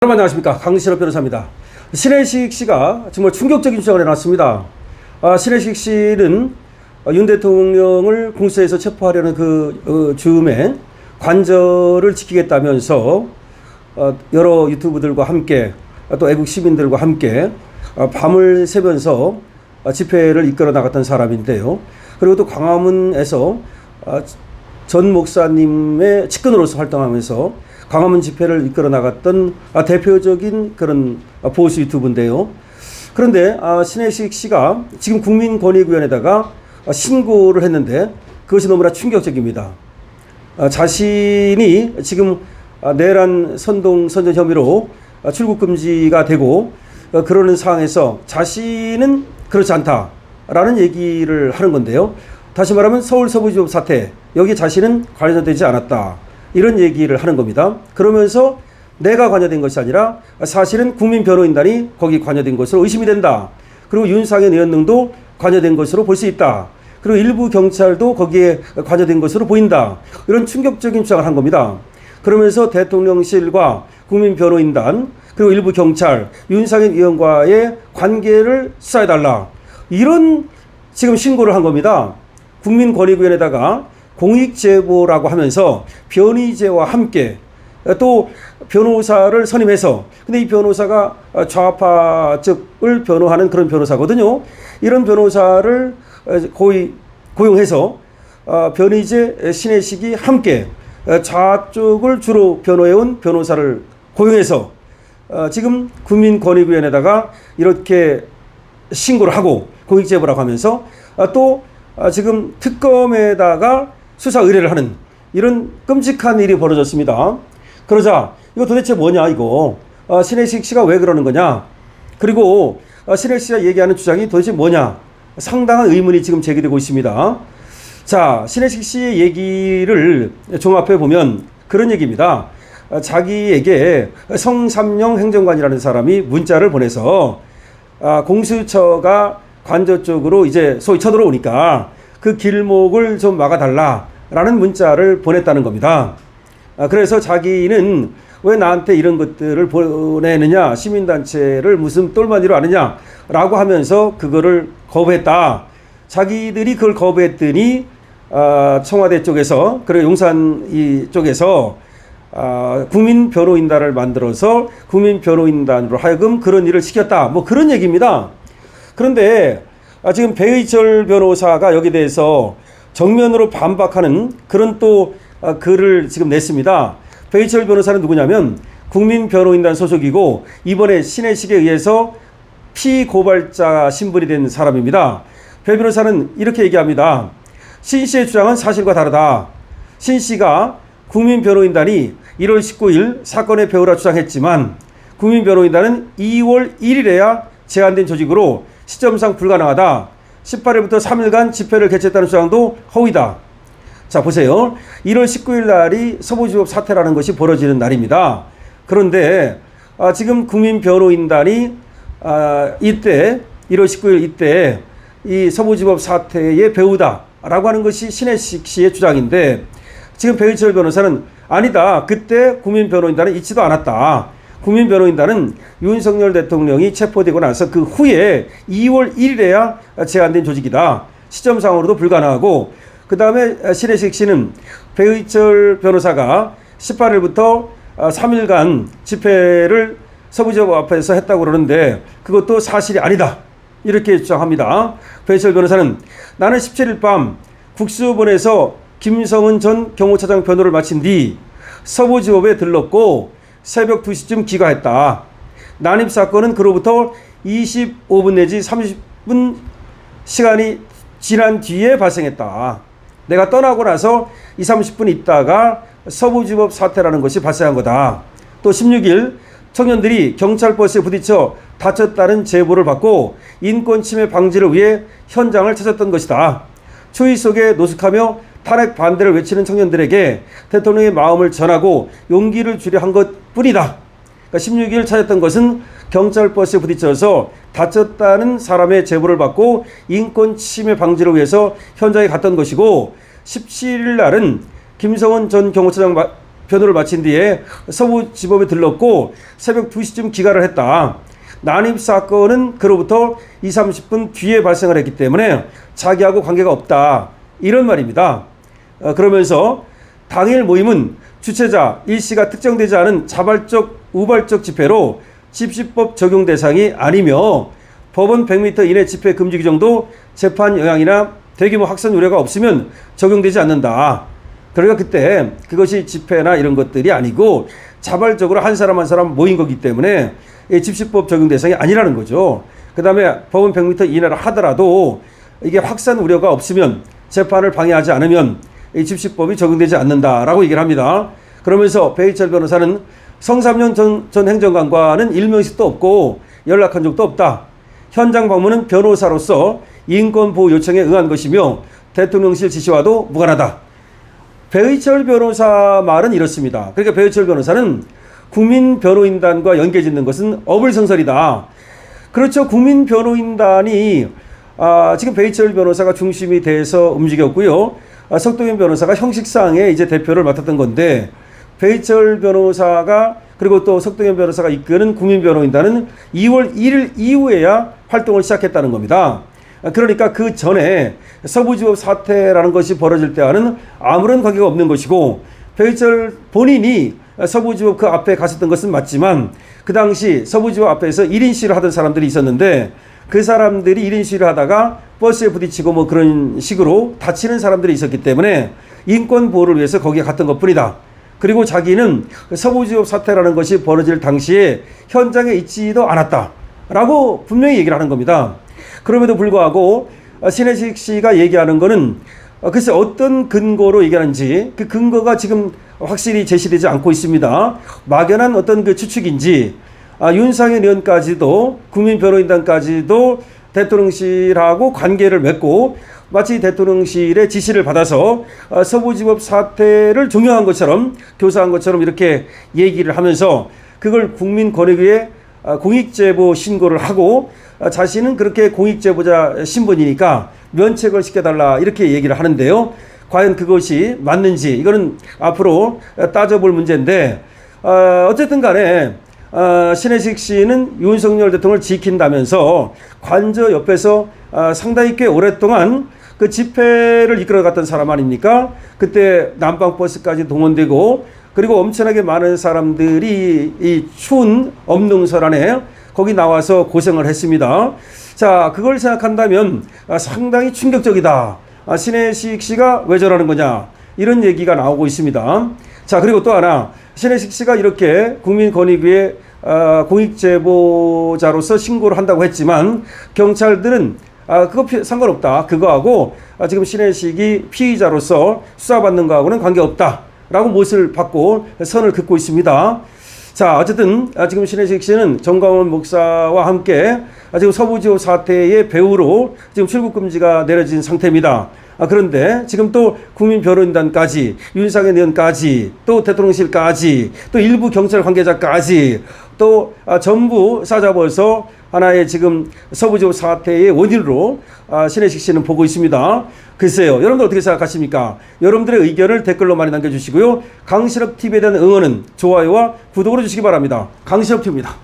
여러분 안녕하십니까, 강신업 변호사입니다. 신혜식 씨가 정말 충격적인 주장을 해놨습니다. 신혜식 씨는 윤 대통령을 공수처에서 체포하려는 그 즈음에 관절을 지키겠다면서 여러 유튜브들과 함께 또 애국 시민들과 함께 밤을 새면서 집회를 이끌어 나갔던 사람인데요. 그리고 또 광화문에서 전 목사님의 측근으로서 활동하면서 광화문 집회를 이끌어 나갔던 대표적인 그런 보수 유튜브인데요. 그런데 신혜식 씨가 지금 국민권익위원회에다가 신고를 했는데 그것이 너무나 충격적입니다. 자신이 지금 내란 선동 선전 혐의로 출국 금지가 되고 그러는 상황에서 자신은 그렇지 않다라는 얘기를 하는 건데요. 다시 말하면 서울 서부지법 사태, 여기 자신은 관여되지 않았다, 이런 얘기를 하는 겁니다. 그러면서 내가 관여된 것이 아니라 사실은 국민변호인단이 거기 관여된 것으로 의심이 된다. 그리고 윤상현 의원 등도 관여된 것으로 볼 수 있다. 그리고 일부 경찰도 거기에 관여된 것으로 보인다. 이런 충격적인 주장을 한 겁니다. 그러면서 대통령실과 국민변호인단 그리고 일부 경찰, 윤상현 의원과의 관계를 수사해달라, 이런 지금 신고를 한 겁니다. 국민권익위원회에다가 공익제보라고 하면서 변의제와 함께 또 변호사를 선임해서, 근데 이 변호사가 좌파 측을 변호하는 그런 변호사거든요. 이런 변호사를 고용해서 변의제 신혜식이 함께 좌쪽을 주로 변호해온 변호사를 고용해서 지금 국민권익위원회에다가 이렇게 신고를 하고 공익제보라고 하면서 또 지금 특검에다가 수사 의뢰를 하는 이런 끔찍한 일이 벌어졌습니다. 그러자 이거 도대체 뭐냐, 이거 신혜식 씨가 왜 그러는 거냐, 그리고 신혜식 씨가 얘기하는 주장이 도대체 뭐냐, 상당한 의문이 지금 제기되고 있습니다. 자, 신혜식 씨의 얘기를 종합해 보면 그런 얘기입니다. 자기에게 성삼영 행정관이라는 사람이 문자를 보내서 공수처가 관저 쪽으로 이제 소위 쳐들어오니까 그 길목을 좀 막아달라라는 문자를 보냈다는 겁니다. 그래서 자기는 왜 나한테 이런 것들을 보내느냐, 시민단체를 무슨 똘마니로 아느냐라고 하면서 그거를 거부했다. 자기들이 그걸 거부했더니 청와대 쪽에서, 그리고 용산 쪽에서 국민변호인단을 만들어서 국민변호인단으로 하여금 그런 일을 시켰다, 뭐 그런 얘기입니다. 그런데 지금 배의철 변호사가 여기에 대해서 정면으로 반박하는 그런 또 글을 지금 냈습니다. 배의철 변호사는 누구냐면 국민변호인단 소속이고 이번에 신혜식에 의해서 피고발자 신분이 된 사람입니다. 배 변호사는 이렇게 얘기합니다. 신 씨의 주장은 사실과 다르다. 신 씨가 국민변호인단이 1월 19일 사건의 배우라 주장했지만 국민변호인단은 2월 1일에야 제한된 조직으로 시점상 불가능하다. 18일부터 3일간 집회를 개최했다는 주장도 허위다. 자, 보세요. 1월 19일 날이 서부지법 사태라는 것이 벌어지는 날입니다. 그런데 지금 국민변호인단이 이때 1월 19일 이때 이 서부지법 사태의 배우다라고 하는 것이 신혜식 씨의 주장인데, 지금 배의철 변호사는 아니다, 그때 국민변호인단은 있지도 않았다. 국민변호인단은 윤석열 대통령이 체포되고 나서 그 후에 2월 1일에야 제한된 조직이다. 시점상으로도 불가능하고, 그 다음에 신혜식 씨는 배의철 변호사가 18일부터 3일간 집회를 서부지법 앞에서 했다고 그러는데 그것도 사실이 아니다, 이렇게 주장합니다. 배의철 변호사는 나는 17일 밤 국수본에서 김성은 전 경호차장 변호를 마친 뒤 서부지법에 들렀고 새벽 2시쯤 귀가했다. 난입사건은 그로부터 25분 내지 30분 시간이 지난 뒤에 발생했다. 내가 떠나고 나서 20-30분 있다가 서부지법 사태라는 것이 발생한 거다. 또 16일 청년들이 경찰버스에 부딪혀 다쳤다는 제보를 받고 인권침해 방지를 위해 현장을 찾았던 것이다. 추위 속에 노숙하며 탄핵 반대를 외치는 청년들에게 대통령의 마음을 전하고 용기를 주려 한 것뿐이다. 그러니까 16일 찾았던 것은 경찰버스에 부딪혀서 다쳤다는 사람의 제보를 받고 인권 침해 방지를 위해서 현장에 갔던 것이고, 17일 날은 김성은 전 경호처장 변호를 마친 뒤에 서부지법에 들렀고 새벽 2시쯤 기각을 했다. 난입 사건은 그로부터 20-30분 뒤에 발생을 했기 때문에 자기하고 관계가 없다. 이런 말입니다. 그러면서 당일 모임은 주최자 일씨가 특정되지 않은 자발적 우발적 집회로 집시법 적용 대상이 아니며 법원 100m 이내 집회 금지 규정도 재판 영향이나 대규모 확산 우려가 없으면 적용되지 않는다. 그러니까 그때 그것이 집회나 이런 것들이 아니고 자발적으로 한 사람 한 사람 모인 거기 때문에 집시법 적용 대상이 아니라는 거죠. 그 다음에 법원 100m 이내라 하더라도 이게 확산 우려가 없으면 재판을 방해하지 않으면 이 집시법이 적용되지 않는다라고 얘기를 합니다. 그러면서 배희철 변호사는 성삼년 전 행정관과는 일면식도 없고 연락한 적도 없다. 현장 방문은 변호사로서 인권보호 요청에 응한 것이며 대통령실 지시와도 무관하다. 배희철 변호사 말은 이렇습니다. 그러니까 배희철 변호사는 국민변호인단과 연계 짓는 것은 어불성설이다. 그렇죠. 국민변호인단이 지금 배희철 변호사가 중심이 돼서 움직였고요. 석동현 변호사가 형식상의 이제 대표를 맡았던 건데 배희철 변호사가 그리고 또 석동현 변호사가 이끄는 국민변호인단은 2월 1일 이후에야 활동을 시작했다는 겁니다. 그러니까 그 전에 서부지법 사태라는 것이 벌어질 때와는 아무런 관계가 없는 것이고 배희철 본인이 서부지법 그 앞에 갔었던 것은 맞지만 그 당시 서부지법 앞에서 1인 시위를 하던 사람들이 있었는데 그 사람들이 1인 시위를 하다가 버스에 부딪히고 뭐 그런 식으로 다치는 사람들이 있었기 때문에 인권 보호를 위해서 거기에 갔던 것뿐이다. 그리고 자기는 서부지법 사태라는 것이 벌어질 당시에 현장에 있지도 않았다라고 분명히 얘기를 하는 겁니다. 그럼에도 불구하고 신혜식 씨가 얘기하는 거는 글쎄 어떤 근거로 얘기하는지 그 근거가 지금 확실히 제시되지 않고 있습니다. 막연한 어떤 그 추측인지 윤상현 의원까지도 국민변호인단까지도 대통령실하고 관계를 맺고 마치 대통령실의 지시를 받아서 서부지법 사태를 종용한 것처럼 교사한 것처럼 이렇게 얘기를 하면서 그걸 국민권익위에 공익제보 신고를 하고 자신은 그렇게 공익제보자 신분이니까 면책을 시켜달라 이렇게 얘기를 하는데요. 과연 그것이 맞는지 이거는 앞으로 따져볼 문제인데 어쨌든 간에 신혜식 씨는 윤석열 대통령을 지킨다면서 관저 옆에서 상당히 꽤 오랫동안 그 집회를 이끌어갔던 사람 아닙니까? 그때 난방버스까지 동원되고 그리고 엄청나게 많은 사람들이 이 추운 엄릉설 안에 거기 나와서 고생을 했습니다. 자, 그걸 생각한다면 상당히 충격적이다. 신혜식 씨가 왜 저러는 거냐 이런 얘기가 나오고 있습니다. 자, 그리고 또 하나 신혜식 씨가 이렇게 국민권익위에 공익제보자로서 신고를 한다고 했지만 경찰들은 그거 상관없다. 그거하고 지금 신혜식이 피의자로서 수사받는 거하고는 관계없다라고 못을 받고 선을 긋고 있습니다. 자, 어쨌든 지금 신혜식 씨는 정광훈 목사와 함께 지금 서부지법 사태의 배후로 지금 출국 금지가 내려진 상태입니다. 그런데 지금 또 국민변호인단까지 윤상현 의원까지 또 대통령실까지 또 일부 경찰 관계자까지 또 전부 싸잡아서 하나의 지금 서부지법 사태의 원인으로 신혜식 씨는 보고 있습니다. 글쎄요. 여러분들 어떻게 생각하십니까? 여러분들의 의견을 댓글로 많이 남겨주시고요. 강신업 TV에 대한 응원은 좋아요와 구독을 해주시기 바랍니다. 강신업 TV입니다.